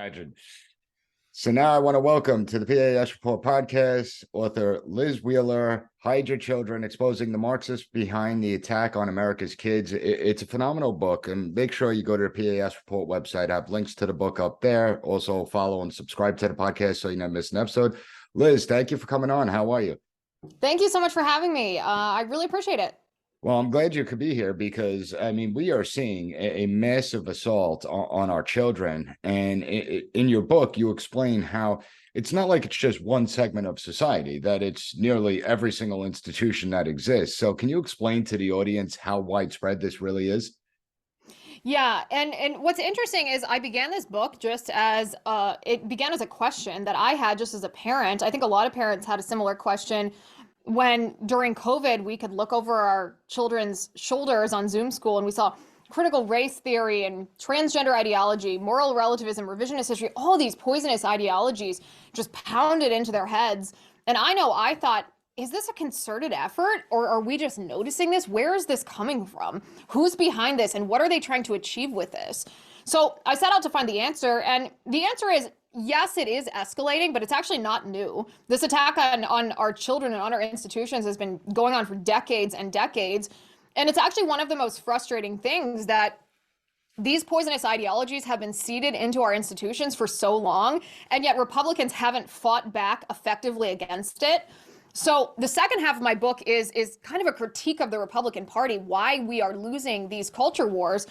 imagine. So now I want to welcome to the P.A.S. Report podcast, author Liz Wheeler, Hide Your Children, Exposing the Marxists Behind the Attack on America's Kids. It's a phenomenal book, and make sure you go to the P.A.S. Report website. I have links to the book up there. Also follow and subscribe to the podcast so you never miss an episode. Liz, thank you for coming on. How are you? Thank you so much for having me. I really appreciate it. Well, I'm glad you could be here because, I mean, we are seeing a massive assault on our children. And in your book, you explain how it's not like it's just one segment of society, that it's nearly every single institution that exists. So can you explain to the audience how widespread this really is? Yeah, and what's interesting is I began this book just as it began as a question that I had just as a parent. I think a lot of parents had a similar question when during COVID we could look over our children's shoulders on Zoom school and we saw critical race theory and transgender ideology, moral relativism, revisionist history, all these poisonous ideologies just pounded into their heads. And I know I thought, is this a concerted effort or are we just noticing this? Where is this coming from? Who's behind this and what are they trying to achieve with this? So I set out to find the answer, and the answer is yes, it is escalating, but it's actually not new. This attack on our children and on our institutions has been going on for decades and decades. And it's actually one of the most frustrating things that these poisonous ideologies have been seeded into our institutions for so long, and yet Republicans haven't fought back effectively against it. So the second half of my book is kind of a critique of the Republican Party, why we are losing these culture wars.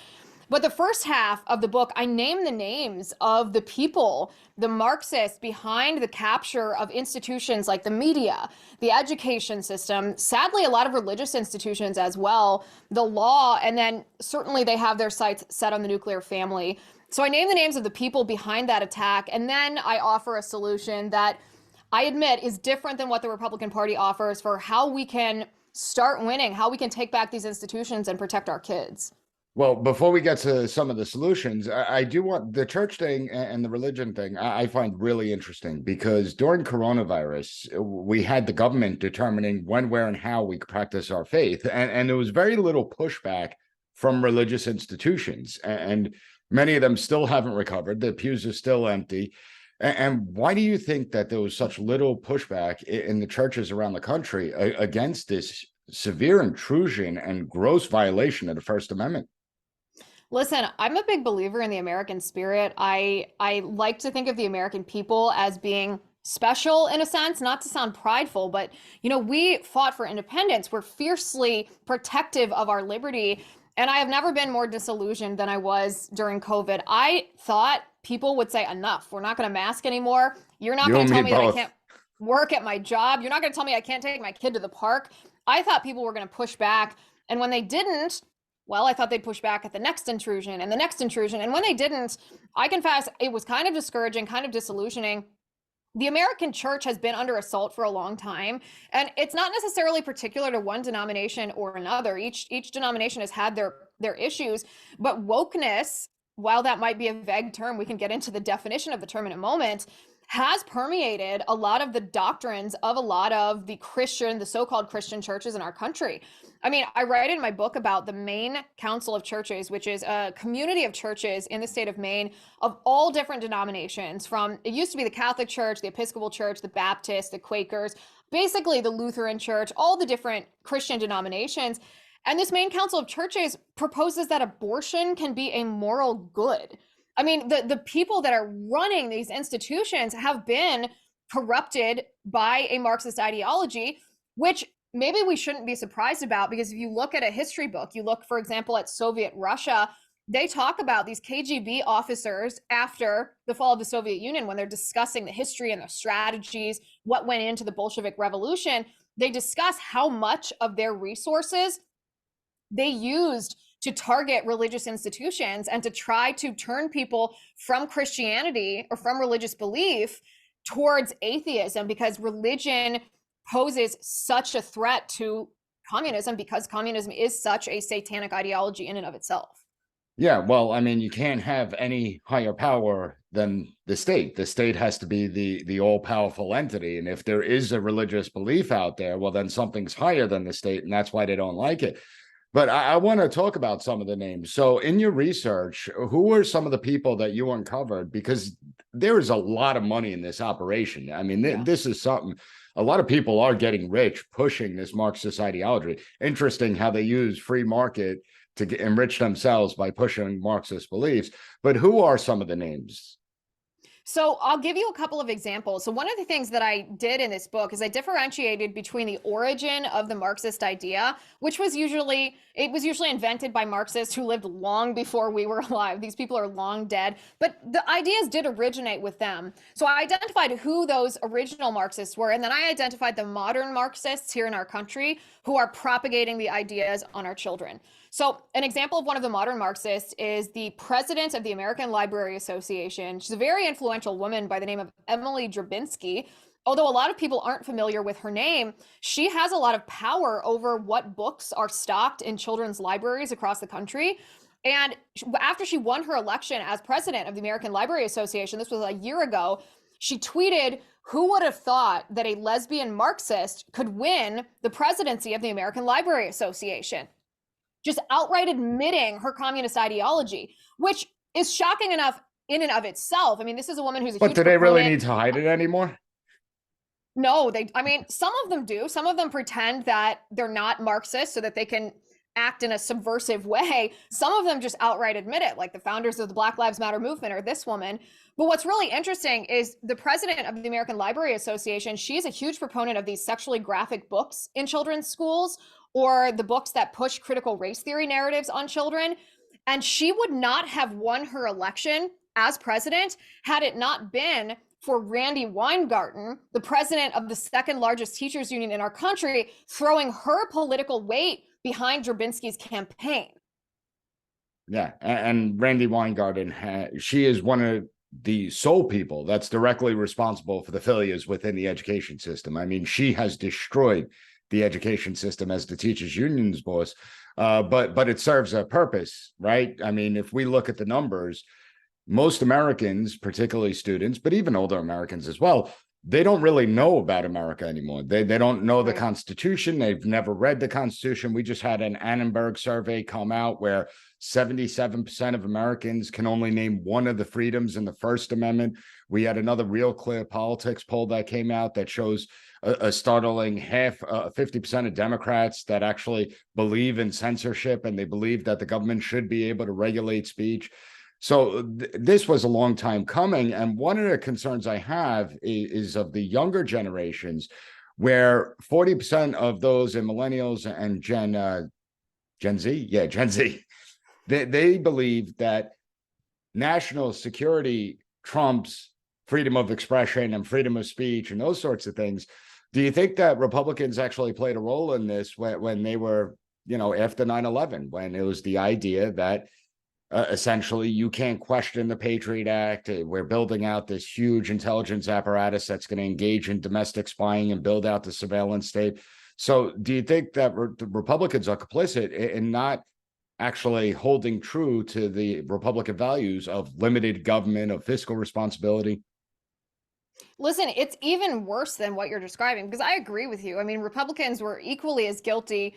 But the first half of the book, I name the names of the people, the Marxists behind the capture of institutions like the media, the education system, sadly, a lot of religious institutions as well, the law, and then certainly they have their sights set on the nuclear family. So I name the names of the people behind that attack, and then I offer a solution that I admit is different than what the Republican Party offers for how we can start winning, how we can take back these institutions and protect our kids. Well, before we get to some of the solutions, I do want the church thing and the religion thing. I find really interesting because during coronavirus, we had the government determining when, where, and how we practice our faith. And there was very little pushback from religious institutions. And many of them still haven't recovered. The pews are still empty. And why do you think that there was such little pushback in the churches around the country against this severe intrusion and gross violation of the First Amendment? Listen, I'm a big believer in the American spirit. I like to think of the American people as being special in a sense, not to sound prideful, but we fought for independence. We're fiercely protective of our liberty. And I have never been more disillusioned than I was during COVID. I thought people would say, enough, we're not going to mask anymore. You're not going to tell me that I can't work at my job. You're not going to tell me I can't take my kid to the park. I thought people were going to push back. And when they didn't, well, I thought they'd push back at the next intrusion and the next intrusion. And when they didn't, I confess it was kind of discouraging, kind of disillusioning. The American church has been under assault for a long time, and it's not necessarily particular to one denomination or another. Each denomination has had their issues, but wokeness, while that might be a vague term, we can get into the definition of the term in a moment, has permeated a lot of the doctrines of a lot of the so-called Christian churches in our country. I mean, I write in my book about the Maine Council of Churches, which is a community of churches in the state of Maine of all different denominations, from, it used to be the Catholic Church, the Episcopal Church, the Baptist, the Quakers, basically the Lutheran Church, all the different Christian denominations. And this Maine Council of Churches proposes that abortion can be a moral good. I mean, the people that are running these institutions have been corrupted by a Marxist ideology, which maybe we shouldn't be surprised about, because if you look at a history book, you look, for example, at Soviet Russia, they talk about these KGB officers after the fall of the Soviet Union, when they're discussing the history and the strategies, what went into the Bolshevik Revolution, they discuss how much of their resources they used to target religious institutions and to try to turn people from Christianity or from religious belief towards atheism, because religion poses such a threat to communism, because communism is such a satanic ideology in and of itself. Yeah, well, I mean, you can't have any higher power than the state. The state has to be the all-powerful entity. And if there is a religious belief out there, well, then something's higher than the state, and that's why they don't like it. But I want to talk about some of the names. So, in your research, who were some of the people that you uncovered? Because there is a lot of money in this operation. I mean, Yeah. this is something a lot of people are getting rich pushing this Marxist ideology. Interesting how they use free market to enrich themselves by pushing Marxist beliefs. But who are some of the names? So I'll give you a couple of examples. So one of the things that I did in this book is I differentiated between the origin of the Marxist idea, which was usually invented by Marxists who lived long before we were alive. These people are long dead, but the ideas did originate with them. So I identified who those original Marxists were, and then I identified the modern Marxists here in our country who are propagating the ideas on our children. So an example of one of the modern Marxists is the president of the American Library Association. She's a very influential woman by the name of Emily Drabinski. Although a lot of people aren't familiar with her name, she has a lot of power over what books are stocked in children's libraries across the country. And after she won her election as president of the American Library Association, this was a year ago, she tweeted, "Who would have thought that a lesbian Marxist could win the presidency of the American Library Association?" Just outright admitting her communist ideology, which is shocking enough in and of itself. I mean, this is a woman who's a But huge do they really proponent. need to hide it anymore? No, I mean, some of them do. Some of them pretend that they're not Marxist so that they can act in a subversive way. Some of them just outright admit it, like the founders of the Black Lives Matter movement or this woman. But what's really interesting is the president of the American Library Association, she's a huge proponent of these sexually graphic books in children's schools or the books that push critical race theory narratives on children. And she would not have won her election as president had it not been for Randy Weingarten, the president of the second largest teachers union in our country, throwing her political weight behind Drabinski's campaign. Yeah, and Randy Weingarten, she is one of the sole people that's directly responsible for the failures within the education system. I mean, she has destroyed the education system as the teachers union's boss, but it serves a purpose, right? I mean, if we look at the numbers, most Americans, particularly students, but even older Americans as well, they don't really know about America anymore. They don't know the Constitution. They've never read the Constitution. We just had an Annenberg survey come out where 77% of Americans can only name one of the freedoms in the First Amendment. We had another Real Clear Politics poll that came out that shows a startling 50% of Democrats that actually believe in censorship and they believe that the government should be able to regulate speech. So this was a long time coming. And one of the concerns I have is of the younger generations, where 40% of those in millennials and Gen Z, Gen Z, they believe that national security trumps freedom of expression and freedom of speech and those sorts of things. Do you think that Republicans actually played a role in this when they were, after 9/11, when it was the idea that essentially, you can't question the Patriot Act. We're building out this huge intelligence apparatus that's going to engage in domestic spying and build out the surveillance state. So do you think that the Republicans are complicit in not actually holding true to the Republican values of limited government, of fiscal responsibility? Listen, it's even worse than what you're describing because I agree with you. I mean, Republicans were equally as guilty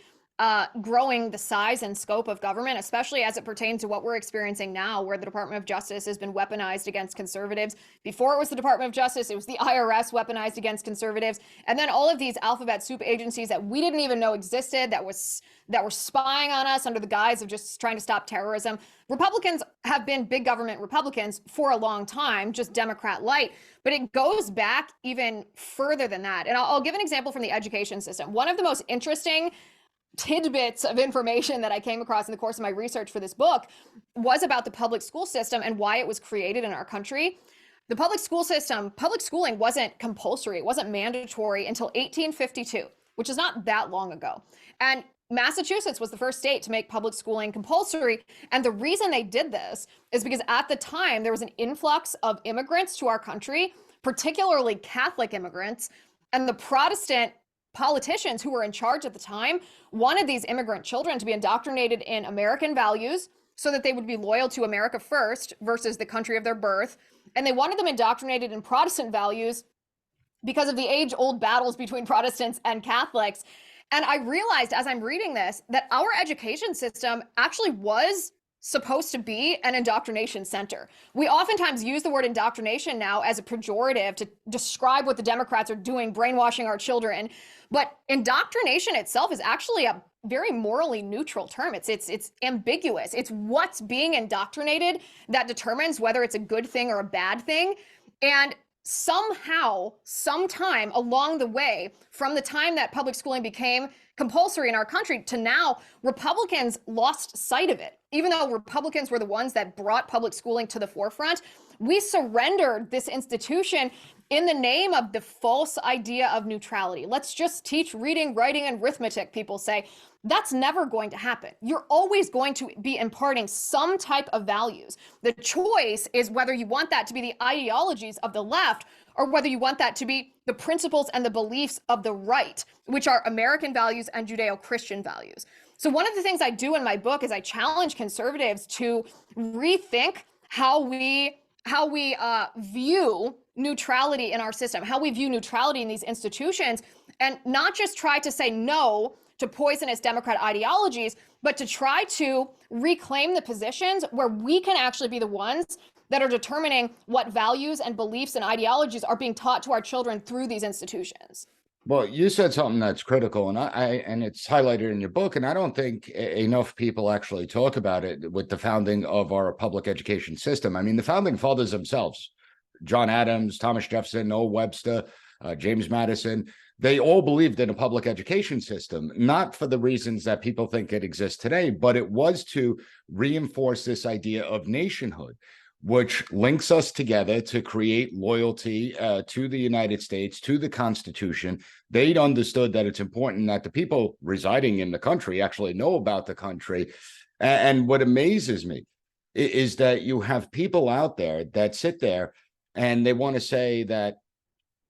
growing the size and scope of government, especially as it pertains to what we're experiencing now, where the Department of Justice has been weaponized against conservatives. Before it was the Department of Justice, it was the IRS weaponized against conservatives. And then all of these alphabet soup agencies that we didn't even know existed, that were spying on us under the guise of just trying to stop terrorism. Republicans have been big government Republicans for a long time, just Democrat light. But it goes back even further than that. And I'll give an example from the education system. One of the most interesting tidbits of information that I came across in the course of my research for this book was about the public school system and why it was created in our country. The public school system, public schooling wasn't compulsory. It wasn't mandatory until 1852, which is not that long ago. And Massachusetts was the first state to make public schooling compulsory. And the reason they did this is because at the time there was an influx of immigrants to our country, particularly Catholic immigrants, and the Protestant politicians who were in charge at the time wanted these immigrant children to be indoctrinated in American values so that they would be loyal to America first versus the country of their birth. And they wanted them indoctrinated in Protestant values because of the age-old battles between Protestants and Catholics. And I realized as I'm reading this that our education system actually was supposed to be an indoctrination center. We oftentimes use the word indoctrination now as a pejorative to describe what the Democrats are doing, brainwashing our children. But indoctrination itself is actually a very morally neutral term. It's ambiguous. It's what's being indoctrinated that determines whether it's a good thing or a bad thing. And somehow, sometime along the way, from the time that public schooling became compulsory in our country to now, Republicans lost sight of it. Even though Republicans were the ones that brought public schooling to the forefront, we surrendered this institution in the name of the false idea of neutrality. Let's just teach reading, writing, and arithmetic, people say. That's never going to happen. You're always going to be imparting some type of values. The choice is whether you want that to be the ideologies of the left or whether you want that to be the principles and the beliefs of the right, which are American values and Judeo-Christian values. So one of the things I do in my book is I challenge conservatives to rethink how we view neutrality in our system, how we view neutrality in these institutions, and not just try to say no to poisonous Democrat ideologies, but to try to reclaim the positions where we can actually be the ones that are determining what values and beliefs and ideologies are being taught to our children through these institutions. Well, you said something that's critical, and and it's highlighted in your book, and I don't think enough people actually talk about it with the founding of our public education system. I mean, the founding fathers themselves, John Adams, Thomas Jefferson, Noah Webster, James Madison, they all believed in a public education system, not for the reasons that people think it exists today, but it was to reinforce this idea of nationhood, which links us together to create loyalty to the United States, to the Constitution. They'd understood that it's important that the people residing in the country actually know about the country. And what amazes me is that you have people out there that sit there and they want to say that,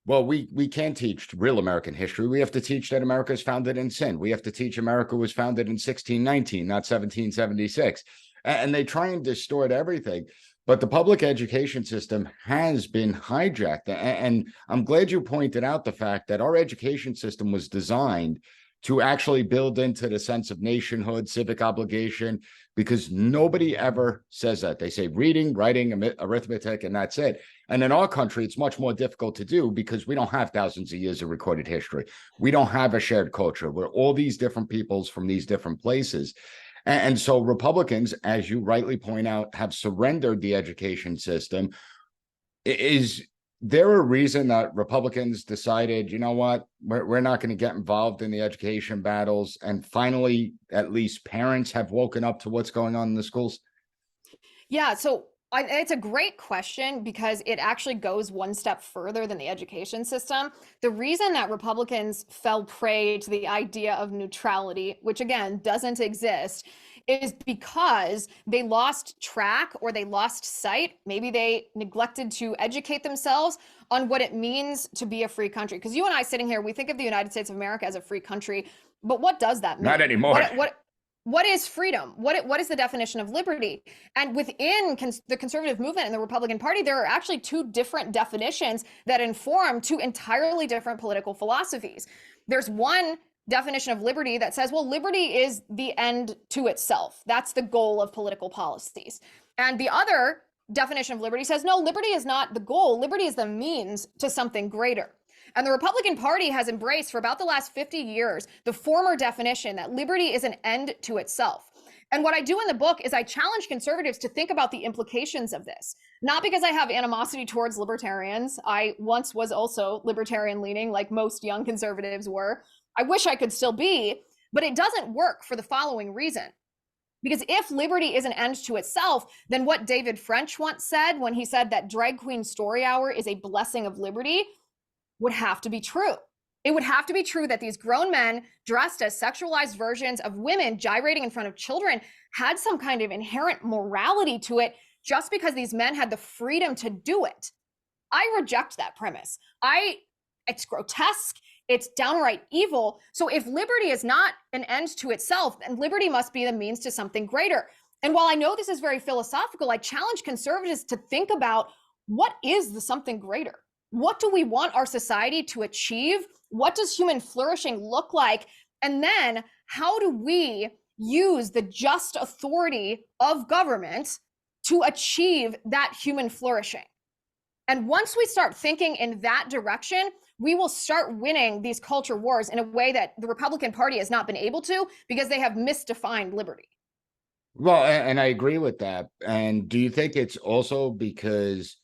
well, we can't teach real American history. We have to teach that America is founded in sin. We have to teach America was founded in 1619, not 1776. And they try and distort everything. But the public education system has been hijacked. And I'm glad you pointed out the fact that our education system was designed to actually build into the sense of nationhood, civic obligation, because nobody ever says that. They say reading, writing, arithmetic, and that's it. And in our country, it's much more difficult to do because we don't have thousands of years of recorded history. We don't have a shared culture. We're all these different peoples from these different places. And so Republicans, as you rightly point out, have surrendered the education system. Is there a reason that Republicans decided, you know what, we're not going to get involved in the education battles, and finally, at least parents have woken up to what's going on in the schools? Yeah, so it's a great question because it actually goes one step further than the education system. The reason that Republicans fell prey to the idea of neutrality, which again doesn't exist, is because they lost track or they lost sight. Maybe they neglected to educate themselves on what it means to be a free country. Because you and I sitting here, we think of the United States of America as a free country, but what does that mean? Not anymore. What is freedom? What is the definition of liberty? And within the conservative movement and the Republican Party, there are actually two different definitions that inform two entirely different political philosophies. There's one definition of liberty that says, well, liberty is the end to itself. That's the goal of political policies. And the other definition of liberty says, no, liberty is not the goal. Liberty is the means to something greater. And the Republican Party has embraced for about the last 50 years the former definition that liberty is an end to itself. And what I do in the book is I challenge conservatives to think about the implications of this. Not because I have animosity towards libertarians. I once was also libertarian leaning, like most young conservatives were. I wish I could still be, but it doesn't work for the following reason. Because if liberty is an end to itself, then what David French once said when he said that drag queen story hour is a blessing of liberty would have to be true. It would have to be true that these grown men dressed as sexualized versions of women gyrating in front of children had some kind of inherent morality to it just because these men had the freedom to do it. I reject that premise. It's grotesque. It's downright evil. So if liberty is not an end to itself, then liberty must be the means to something greater. And while I know this is very philosophical, I challenge conservatives to think about what is the something greater? What do we want our society to achieve? What does human flourishing look like And then how do we use the just authority of government to achieve that human flourishing? And once we start thinking in that direction, we will start winning these culture wars in a way that the Republican Party has not been able to, because they have misdefined liberty. Well, and I agree with that. And do you think it's also because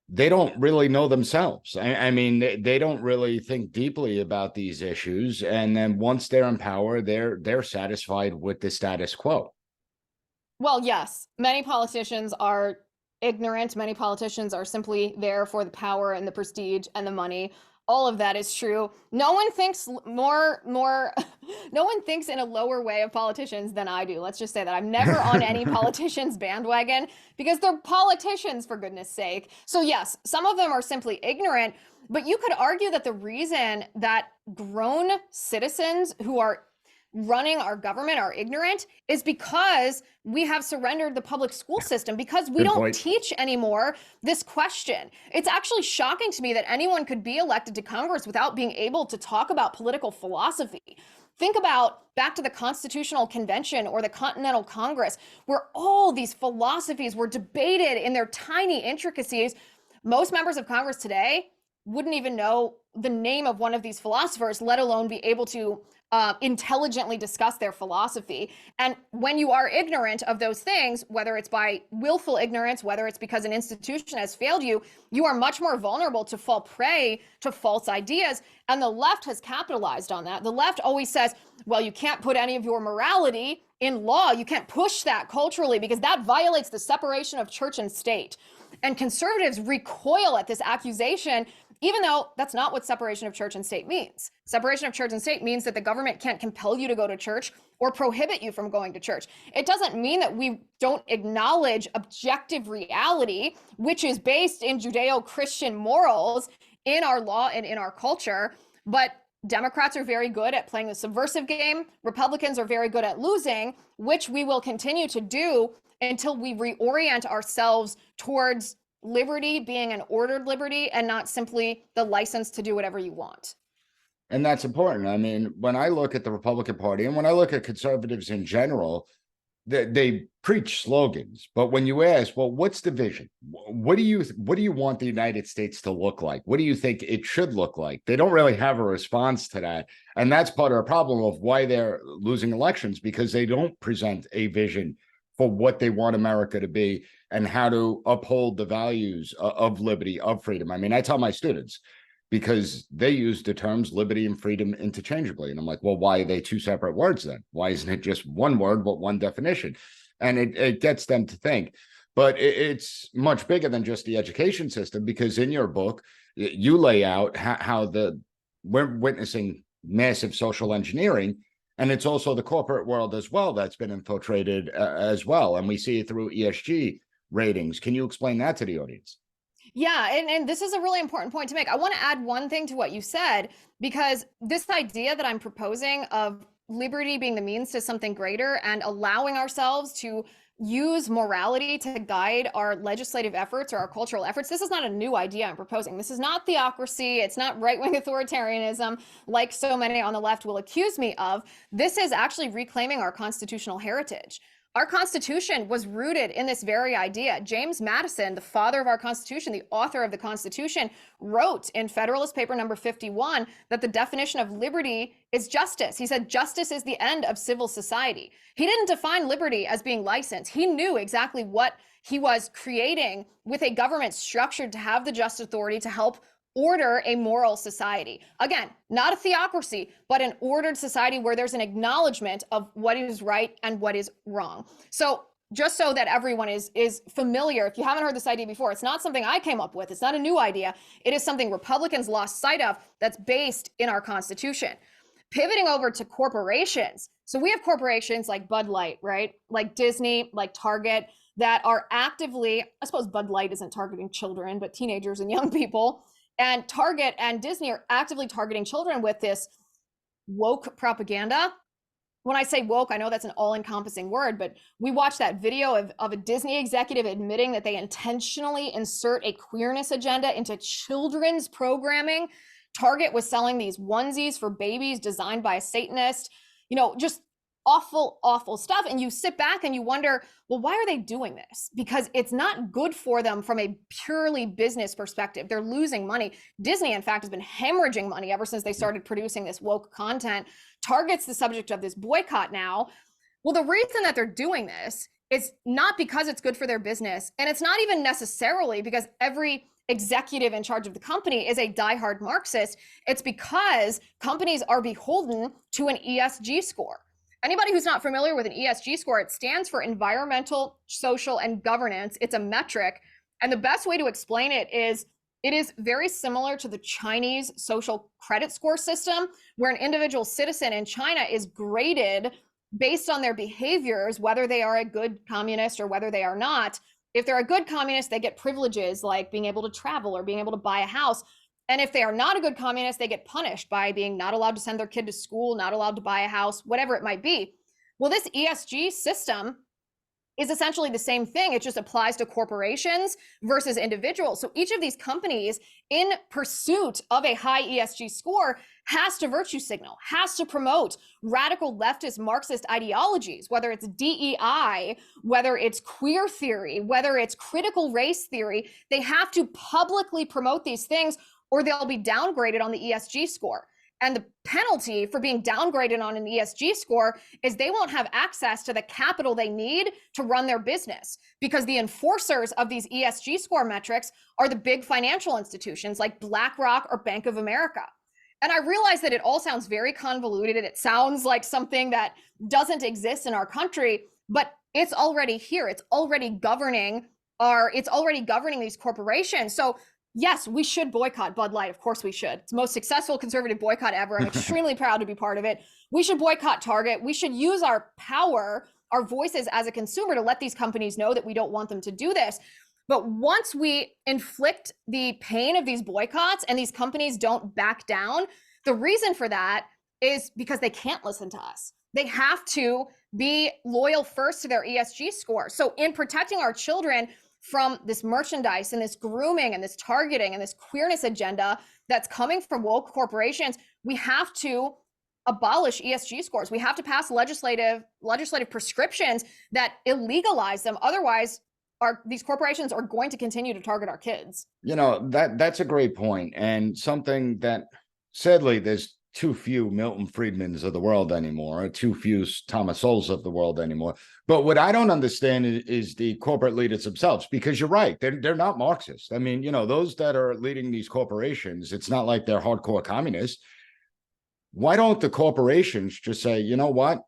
they don't really know themselves? I mean, they don't really think deeply about these issues, and then once they're in power, they're satisfied with the status quo. Well, yes, many politicians are ignorant. Many politicians are simply there for the power and the prestige and the money. All of that is true. No one thinks more no one thinks in a lower way of politicians than I do. Let's just say that I'm never on any politician's bandwagon, because they're politicians, for goodness sake. So yes, some of them are simply ignorant, but you could argue that the reason that grown citizens who are running our government are ignorant is because we have surrendered the public school system, because we Good don't point. teach anymore this question. It's actually shocking to me that anyone could be elected to Congress without being able to talk about political philosophy. Think about back to the Constitutional Convention or the Continental Congress, where all these philosophies were debated in their tiny intricacies. Most members of Congress today wouldn't even know the name of one of these philosophers, let alone be able to intelligently discuss their philosophy. And when you are ignorant of those things, whether it's by willful ignorance, whether it's because an institution has failed you, you are much more vulnerable to fall prey to false ideas. And the left has capitalized on that. The left always says, well, you can't put any of your morality in law. You can't push that culturally because that violates the separation of church and state. And conservatives recoil at this accusation, even though that's not what separation of church and state means. Separation of church and state means that the government can't compel you to go to church or prohibit you from going to church. It doesn't mean that we don't acknowledge objective reality, which is based in Judeo-Christian morals in our law and in our culture. But Democrats are very good at playing the subversive game. Republicans are very good at losing, which we will continue to do until we reorient ourselves towards liberty being an ordered liberty and not simply the license to do whatever you want. And that's important. I mean, when I look at the Republican Party and when I look at conservatives in general, they preach slogans, but when you ask, well, what's the vision? What do you want the United States to look like? What do you think it should look like? They don't really have a response to that. And that's part of the problem of why they're losing elections, because they don't present a vision for what they want America to be and how to uphold the values of liberty, of freedom. I mean, I tell my students, because they use the terms liberty and freedom interchangeably. And I'm like, well, why are they two separate words then? Why isn't it just one word, but one definition? And it gets them to think. But it's much bigger than just the education system, because in your book, you lay out how we're witnessing massive social engineering. And it's also the corporate world as well that's been infiltrated as well. And we see it through ESG ratings. Can you explain that to the audience? Yeah, and this is a really important point to make. I want to add one thing to what you said, because this idea that I'm proposing of liberty being the means to something greater and allowing ourselves to use morality to guide our legislative efforts or our cultural efforts, this is not a new idea I'm proposing. This is not theocracy. It's not right-wing authoritarianism like so many on the left will accuse me of. This is actually reclaiming our constitutional heritage. Our Constitution was rooted in this very idea. James Madison, the father of our Constitution, the author of the Constitution, wrote in Federalist Paper number 51 that the definition of liberty is justice. He said justice is the end of civil society. He didn't define liberty as being license. He knew exactly what he was creating with a government structured to have the just authority to help order a moral society. Again, not a theocracy, but an ordered society where there's an acknowledgement of what is right and what is wrong. So just so that everyone is familiar, if you haven't heard this idea before, it's not something I came up with. It's not a new idea. It is something Republicans lost sight of that's based in our Constitution. Pivoting over to corporations. So we have corporations like Bud Light, right? Like Disney, like Target, that are actively, I suppose Bud Light isn't targeting children, but teenagers and young people. And Target and Disney are actively targeting children with this woke propaganda. When I say woke, I know that's an all-encompassing word, but we watched that video of a Disney executive admitting that they intentionally insert a queerness agenda into children's programming Target was selling these onesies for babies designed by a Satanist, just awful, awful stuff. And you sit back and you wonder, well, why are they doing this? Because it's not good for them from a purely business perspective. They're losing money. Disney, in fact, has been hemorrhaging money ever since they started producing this woke content. Target's the subject of this boycott now. Well, the reason that they're doing this is not because it's good for their business. And it's not even necessarily because every executive in charge of the company is a diehard Marxist. It's because companies are beholden to an ESG score. Anybody who's not familiar with an ESG score, it stands for environmental, social, and governance. It's a metric. And the best way to explain it is very similar to the Chinese social credit score system, where an individual citizen in China is graded based on their behaviors, whether they are a good communist or whether they are not. If they're a good communist, they get privileges like being able to travel or being able to buy a house. And if they are not a good communist, they get punished by being not allowed to send their kid to school, not allowed to buy a house, whatever it might be. Well, this ESG system is essentially the same thing. It just applies to corporations versus individuals. So each of these companies, in pursuit of a high ESG score, has to virtue signal, has to promote radical leftist Marxist ideologies, whether it's DEI, whether it's queer theory, whether it's critical race theory. They have to publicly promote these things, or they'll be downgraded on the ESG score. And the penalty for being downgraded on an ESG score is they won't have access to the capital they need to run their business, because the enforcers of these ESG score metrics are the big financial institutions like BlackRock or Bank of America. And I realize that it all sounds very convoluted. It sounds like something that doesn't exist in our country, but it's already here. It's already governing these corporations. So yes, we should boycott Bud Light. Of course we should. It's the most successful conservative boycott ever. I'm extremely proud to be part of it. We should boycott Target. We should use our power, our voices as a consumer, to let these companies know that we don't want them to do this. But once we inflict the pain of these boycotts and these companies don't back down, the reason for that is because they can't listen to us. They have to be loyal first to their ESG score. So in protecting our children from this merchandise and this grooming and this targeting and this queerness agenda that's coming from woke corporations, we have to abolish ESG scores. We have to pass legislative prescriptions that illegalize them. Otherwise, these corporations are going to continue to target our kids. That's a great point, and something that sadly there's too few Milton Friedmans of the world anymore, too few Thomas Sowells of the world anymore. But what I don't understand is the corporate leaders themselves, because you're right, they're not Marxists. I mean, those that are leading these corporations, it's not like they're hardcore communists. Why don't the corporations just say, you know what?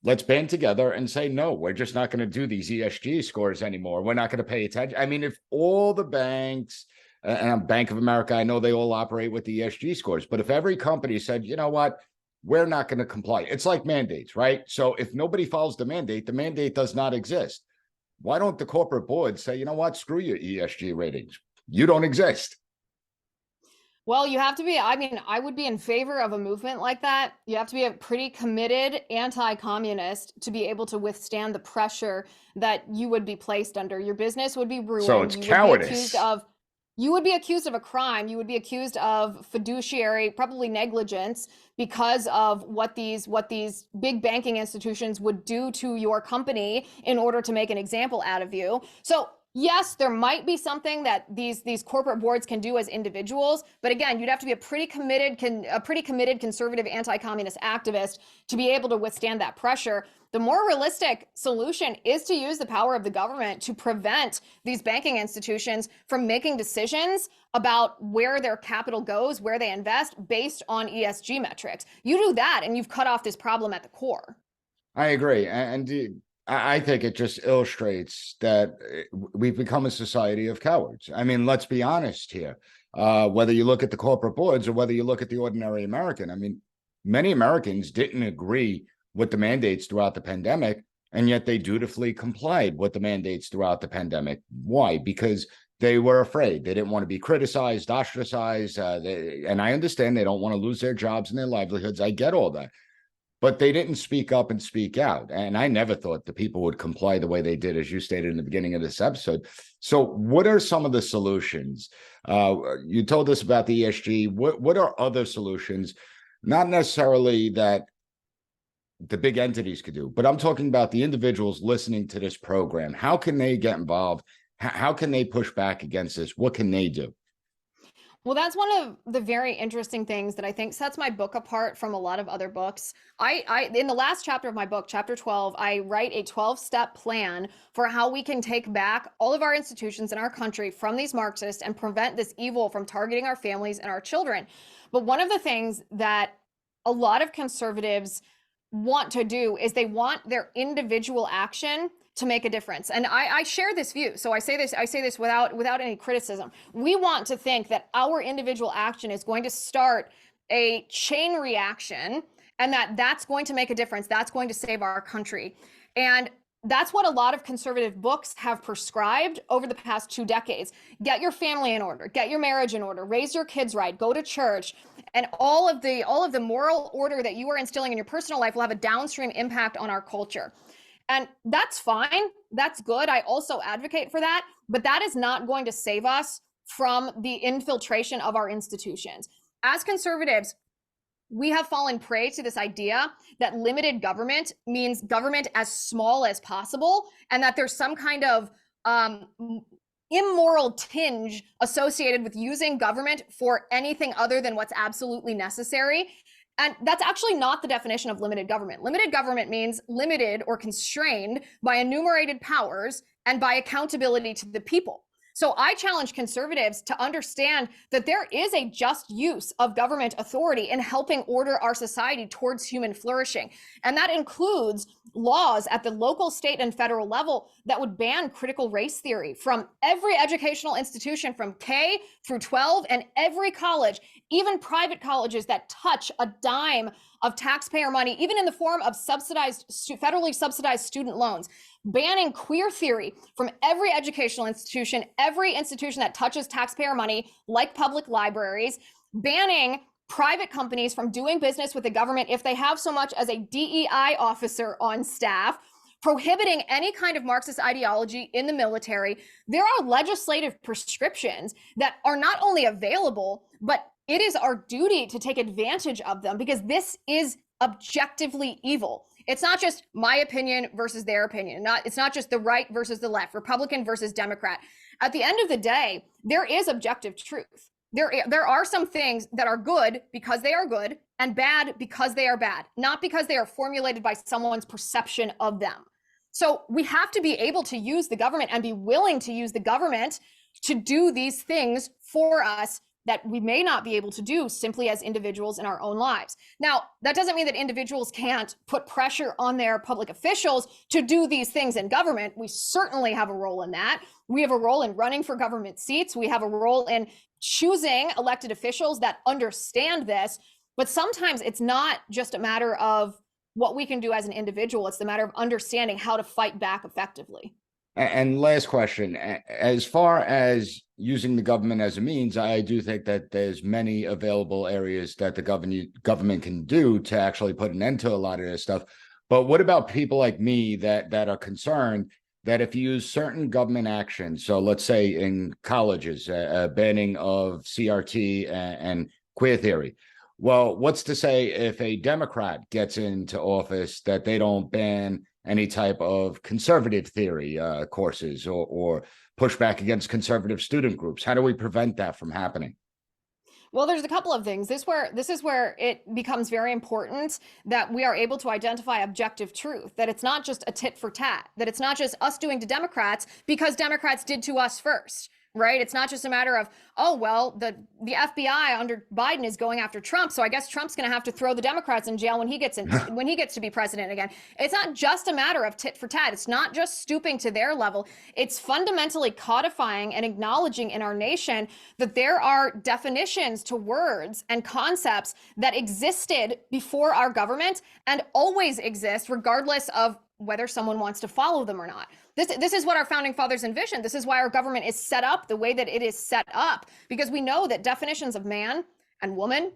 Let's band together and say, no, we're just not going to do these ESG scores anymore. We're not going to pay attention. I mean, if all the banks, and Bank of America, I know they all operate with the ESG scores, but if every company said, you know what, we're not going to comply. It's like mandates, right? So if nobody follows the mandate does not exist. Why don't the corporate boards say, you know what, screw your ESG ratings. You don't exist. Well, you have to be, I would be in favor of a movement like that. You have to be a pretty committed anti-communist to be able to withstand the pressure that you would be placed under. Your business would be ruined. So it's cowardice. You would be accused of a crime. You would be accused of fiduciary, probably negligence, because of what these big banking institutions would do to your company in order to make an example out of you. So yes, there might be something that these corporate boards can do as individuals, but again, you'd have to be a pretty committed conservative anti-communist activist to be able to withstand that pressure. The more realistic solution is to use the power of the government to prevent these banking institutions from making decisions about where their capital goes, where they invest, based on ESG metrics. You do that and you've cut off this problem at the core. I agree. And I think it just illustrates that we've become a society of cowards. I mean, let's be honest here. Whether you look at the corporate boards or whether you look at the ordinary American, I mean, many Americans didn't agree with the mandates throughout the pandemic, and yet they dutifully complied with the mandates throughout the pandemic. Why? Because they were afraid. They didn't want to be criticized, ostracized, and I understand they don't want to lose their jobs and their livelihoods. I get all that. but they didn't speak up and speak out. And I never thought the people would comply the way they did, as you stated in the beginning of this episode. So what are some of the solutions? You told us about the ESG. What are other solutions? Not necessarily that the big entities could do, but I'm talking about the individuals listening to this program. How can they get involved? How can they push back against this? What can they do? Well, that's one of the very interesting things that I think sets my book apart from a lot of other books. I in the last chapter of my book, chapter 12, I write a 12-step plan for how we can take back all of our institutions in our country from these Marxists and prevent this evil from targeting our families and our children. But one of the things that a lot of conservatives want to do is they want their individual action to make a difference. And I share this view. So I say this without any criticism. We want to think that our individual action is going to start a chain reaction and that's going to make a difference. That's going to save our country. And that's what a lot of conservative books have prescribed over the past 2 decades. Get your family in order, get your marriage in order, raise your kids right, go to church, and all of the moral order that you are instilling in your personal life will have a downstream impact on our culture. And that's fine. That's good. I also advocate for that, but that is not going to save us from the infiltration of our institutions. As conservatives, we have fallen prey to this idea that limited government means government as small as possible, and that there's some kind of immoral tinge associated with using government for anything other than what's absolutely necessary. And that's actually not the definition of limited government. Limited government means limited or constrained by enumerated powers and by accountability to the people. So I challenge conservatives to understand that there is a just use of government authority in helping order our society towards human flourishing. And that includes laws at the local, state, and federal level that would ban critical race theory from every educational institution from K through 12 and every college, even private colleges that touch a dime of taxpayer money, even in the form of federally subsidized student loans, banning queer theory from every educational institution, every institution that touches taxpayer money, like public libraries, banning private companies from doing business with the government if they have so much as a DEI officer on staff, prohibiting any kind of Marxist ideology in the military. There are legislative prescriptions that are not only available, but it is our duty to take advantage of them because this is objectively evil. It's not just my opinion versus their opinion. It's not just the right versus the left, Republican versus Democrat. At the end of the day, there is objective truth. There are some things that are good because they are good and bad because they are bad, not because they are formulated by someone's perception of them. So we have to be able to use the government and be willing to use the government to do these things for us that we may not be able to do simply as individuals in our own lives. Now, that doesn't mean that individuals can't put pressure on their public officials to do these things in government. We certainly have a role in that. We have a role in running for government seats. We have a role in choosing elected officials that understand this. But sometimes it's not just a matter of what we can do as an individual. It's the matter of understanding how to fight back effectively. And last question, as far as using the government as a means, I do think that there's many available areas that the government can do to actually put an end to a lot of this stuff. But what about people like me that are concerned that if you use certain government actions, so let's say in colleges, banning of CRT and queer theory, well, what's to say if a Democrat gets into office that they don't ban any type of conservative theory courses or push back against conservative student groups? How do we prevent that from happening? Well, there's a couple of things. This is where it becomes very important that we are able to identify objective truth, that it's not just a tit for tat, that it's not just us doing to Democrats because Democrats did to us first. Right? It's not just a matter of, oh, well, the FBI under Biden is going after Trump, so I guess Trump's going to have to throw the Democrats in jail when he gets to be president again. It's not just a matter of tit for tat. It's not just stooping to their level. It's fundamentally codifying and acknowledging in our nation that there are definitions to words and concepts that existed before our government and always exist, regardless of whether someone wants to follow them or not. This is what our founding fathers envisioned. This is why our government is set up the way that it is set up, because we know that definitions of man and woman,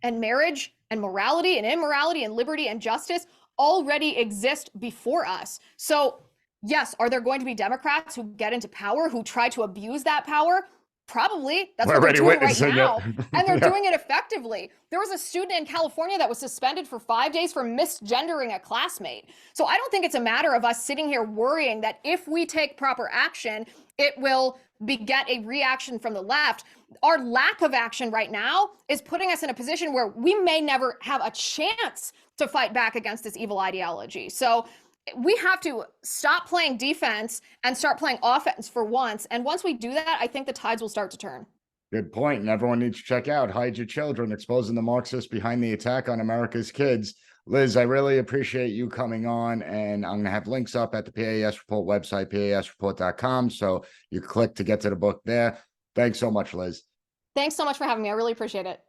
and marriage and morality and immorality and liberty and justice already exist before us. So, yes, are there going to be Democrats who get into power, who try to abuse that power? Probably. That's We're what they're already doing right witnessing it. now. And they're Yeah. doing it effectively. There was a student in California that was suspended for 5 days for misgendering a classmate. So I don't think it's a matter of us sitting here worrying that if we take proper action, it will beget a reaction from the left. Our lack of action right now is putting us in a position where we may never have a chance to fight back against this evil ideology. So we have to stop playing defense and start playing offense for once. And once we do that, I think the tides will start to turn. Good point. And everyone needs to check out Hide Your Children, Exposing the Marxists Behind the Attack on America's Kids. Liz, I really appreciate you coming on, and I'm going to have links up at the PAS Report website, pasreport.com. So you click to get to the book there. Thanks so much, Liz. Thanks so much for having me. I really appreciate it.